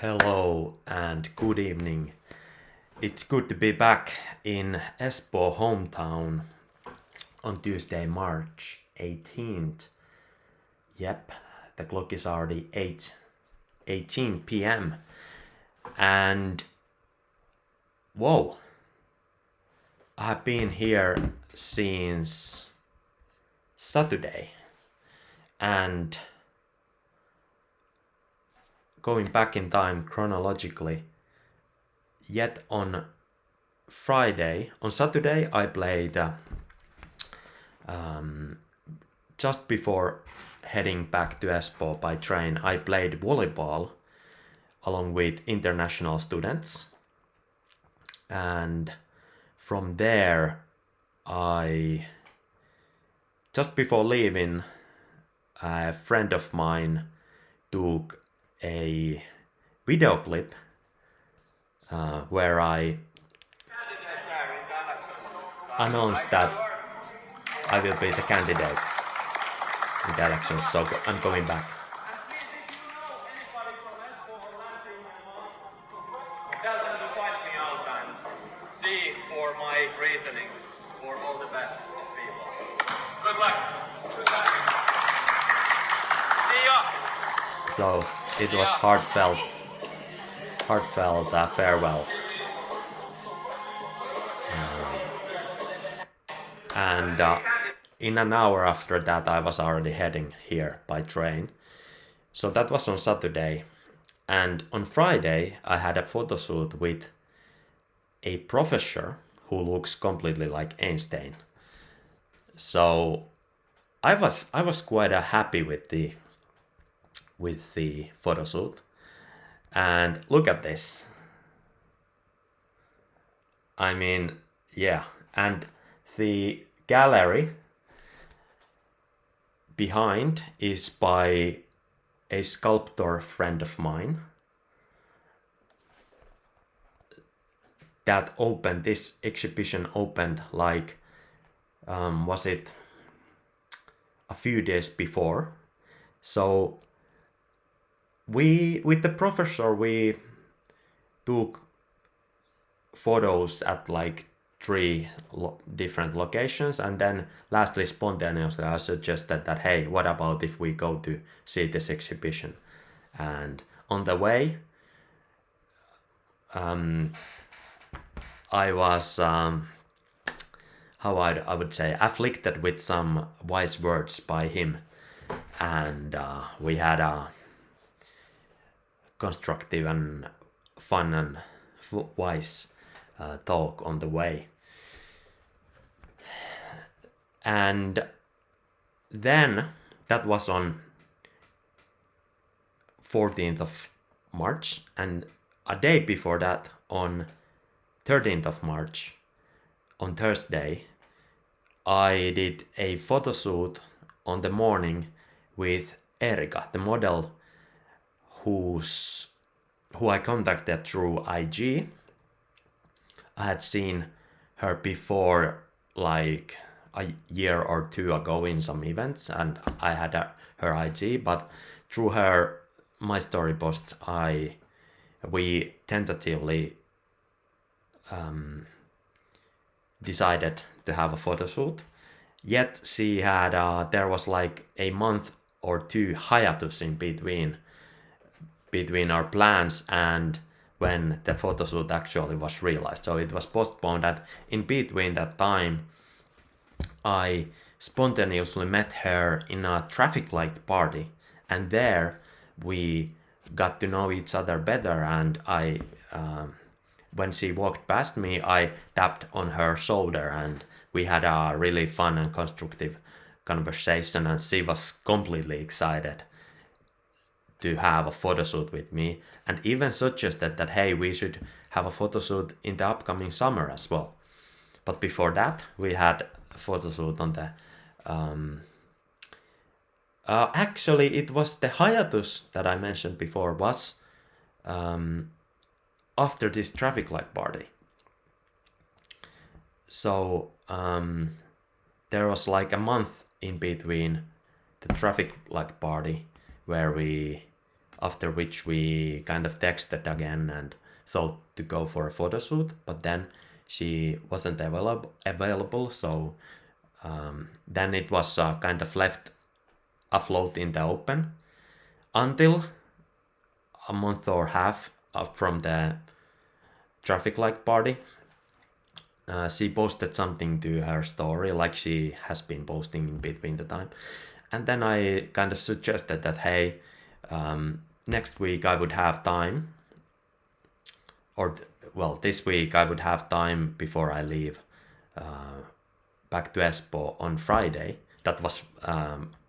Hello and good evening. It's good to be back in Espoo hometown on Tuesday, March 18th. Yep, the clock is already 8:18 p.m. And whoa, I've been here since Saturday. And going back in time chronologically, yet on Saturday, I played just before heading back to Espoo by train. I played volleyball along with international students, and from there, just before leaving, a friend of mine took a video clip where I announced that I will be the candidate in the elections, so I'm going back. Tell them to find me out and see for my reasonings for all the best of people. Good luck. Good luck. See ya. So it was heartfelt farewell. And in an hour after that, I was already heading here by train. So that was on Saturday. And on Friday, I had a photo shoot with a professor who looks completely like Einstein. So I was quite happy with the photo shoot. And look at this. I mean, yeah. And the gallery behind is by a sculptor friend of mine that opened, this exhibition opened like, was it a few days before? So with the professor, we took photos at like three different locations, and then lastly, spontaneously, I suggested that, hey, what about if we go to see this exhibition? And on the way, I was, how I would say, afflicted with some wise words by him, and we had a constructive and fun and wise talk on the way. And then that was on 14th of March, and a day before that, on 13th of March, on Thursday, I did a photo shoot on the morning with Erika, the model who I contacted through IG. I had seen her before, like a year or two ago in some events, and I had her IG, but through my story posts, we tentatively decided to have a photo shoot. Yet she had there was like a month or two hiatus in between our plans and when the photo shoot actually was realized. So it was postponed, and in between that time, I spontaneously met her in a traffic light party, and there we got to know each other better, and when she walked past me, I tapped on her shoulder, and we had a really fun and constructive conversation, and she was completely excited to have a photo shoot with me, and even suggested that, hey, we should have a photo shoot in the upcoming summer as well. But before that, we had a photo shoot on the actually, it was the hiatus that I mentioned before was after this traffic light party. So there was like a month in between the traffic light party where after which we kind of texted again and thought to go for a photo shoot, but then she wasn't available, so then it was kind of left afloat in the open until a month or half from the traffic light party. She posted something to her story, like she has been posting in between the time. And then I kind of suggested that, hey, next week I would have time, or this week I would have time before I leave back to Espoo on Friday. That was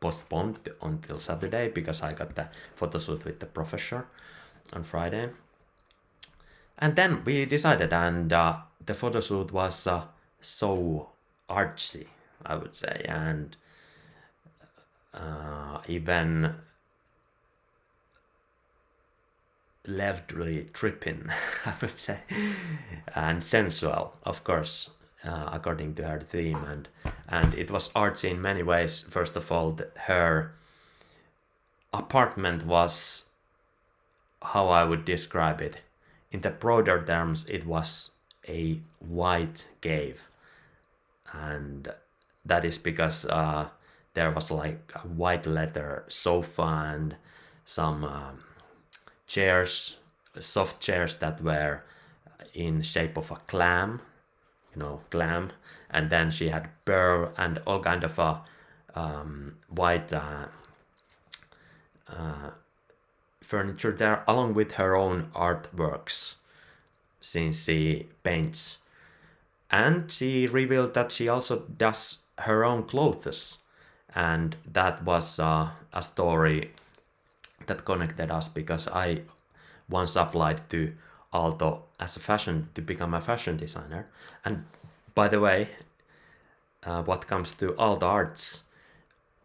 postponed until Saturday because I got the photo shoot with the professor on Friday. And then we decided, and the photo shoot was so artsy, I would say, and even leftly tripping, I would say, and sensual, of course, according to her theme, and it was artsy in many ways. First of all, her apartment was, how I would describe it, in the broader terms, it was a white cave, and that is because there was like a white leather sofa and some chairs, soft chairs that were in shape of a clam, clam, and then she had pearl and all kind of a white furniture there, along with her own artworks, since she paints. And she revealed that she also does her own clothes, and that was a story that connected us, because I once applied to Aalto to become a fashion designer. And by the way, what comes to Aalto Arts,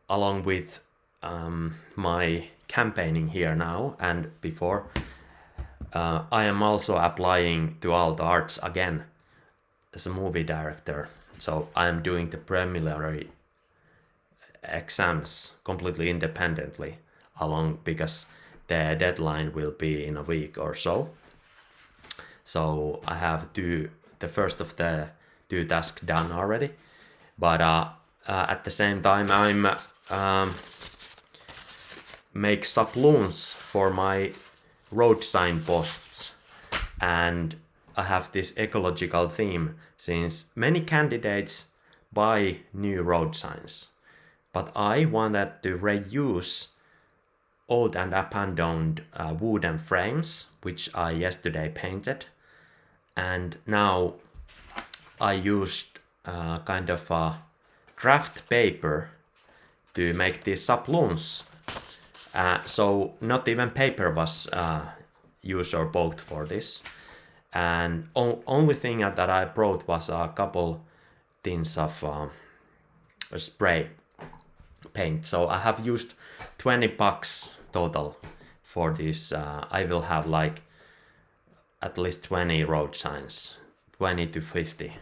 along with my campaigning here now and before, I am also applying to Aalto Arts again as a movie director. So I am doing the preliminary exams completely independently because the deadline will be in a week or so. So I have the first of the 2 tasks done already, but at the same time I'm make subloons for my road sign posts, and I have this ecological theme, since many candidates buy new road signs, but I wanted to reuse old and abandoned wooden frames, which I yesterday painted, and now I used kind of a craft paper to make these subloons. So not even paper was used or bought for this, and only thing that I brought was a couple tins of spray paint. So I have used 20 bucks total for this. I will have like at least 20 road signs, 20 to 50,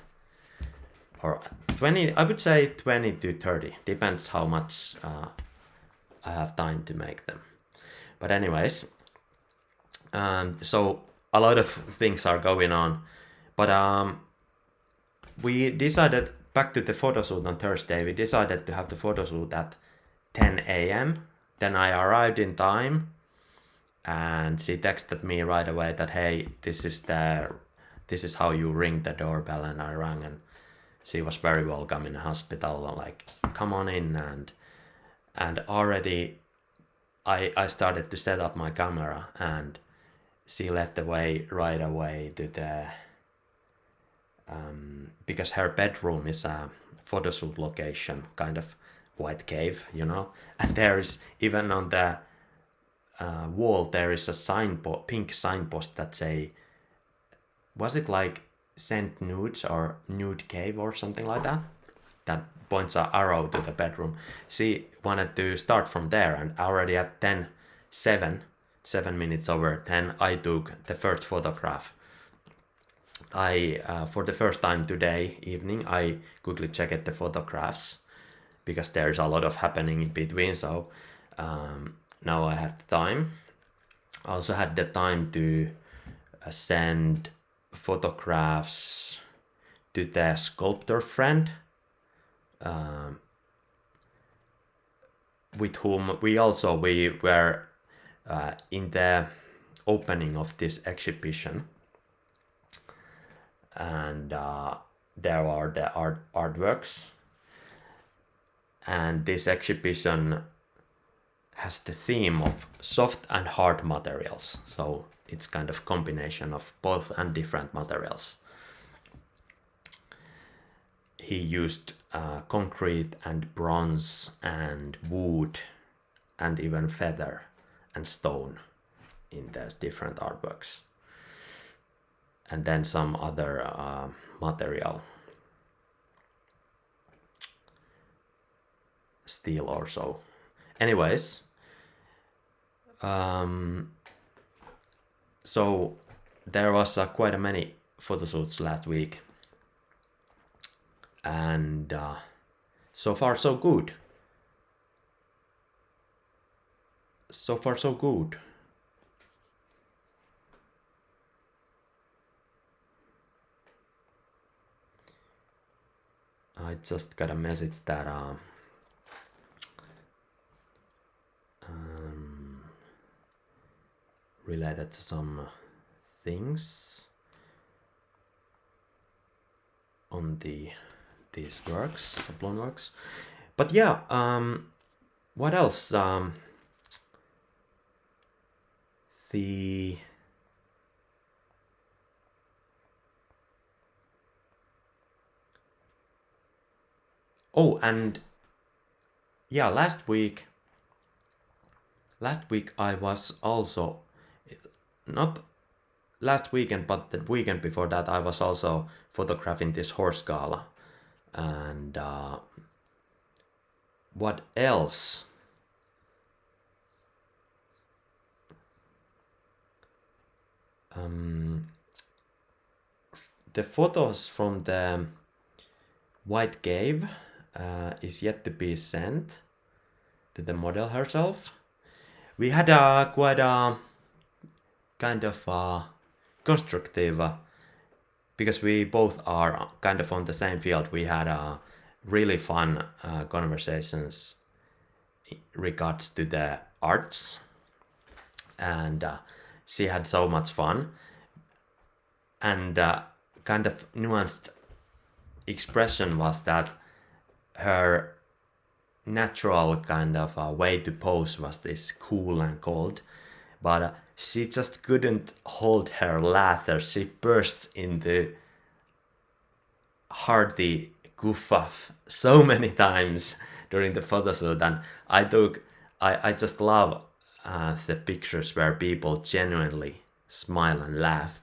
or 20, I would say 20 to 30, depends how much I have time to make them. But anyways, so a lot of things are going on, but we decided, back to the photo shoot on Thursday, we decided to have the photo shoot at 10 a.m. Then I arrived in time, and she texted me right away that, hey, this is how you ring the doorbell, and I rang, and she was very welcome in the hospital, like, come on in, and already I started to set up my camera, and she led the way right away to the because her bedroom is a photo shoot location, kind of white cave, and there is, even on the wall, there is a pink signpost that say, was it like sent nudes or nude cave or something like that, that points an arrow to the bedroom. She wanted to start from there, and already at 7 minutes over 10, I took the first photograph. For the first time today evening, I quickly checked the photographs, because there's a lot of happening in between, so now I had time. I also had the time to send photographs to the sculptor friend, with whom we were in the opening of this exhibition, and there are the artworks, and this exhibition has the theme of soft and hard materials, so it's kind of combination of both and different materials. He used concrete and bronze and wood and even feather and stone in the different artworks, and then some other material, steel or so. Anyways, so there was quite a many photo shoots last week, and so far so good. So far so good. I just got a message that related to some things on these works, Sablon works. But yeah, what else? The oh, and yeah, last week I was also, not last weekend, but the weekend before that, I was also photographing this horse gala. And what else? The photos from the White Cave is yet to be sent to the model herself. We had a quite a kind of constructive, because we both are kind of on the same field. We had really fun conversations regards to the arts, and she had so much fun, and kind of nuanced expression was that her natural kind of way to pose was this cool and cold, but she just couldn't hold her laughter. She burst into hearty goof off so many times during the photo shoot, and I just love the pictures where people genuinely smile and laugh.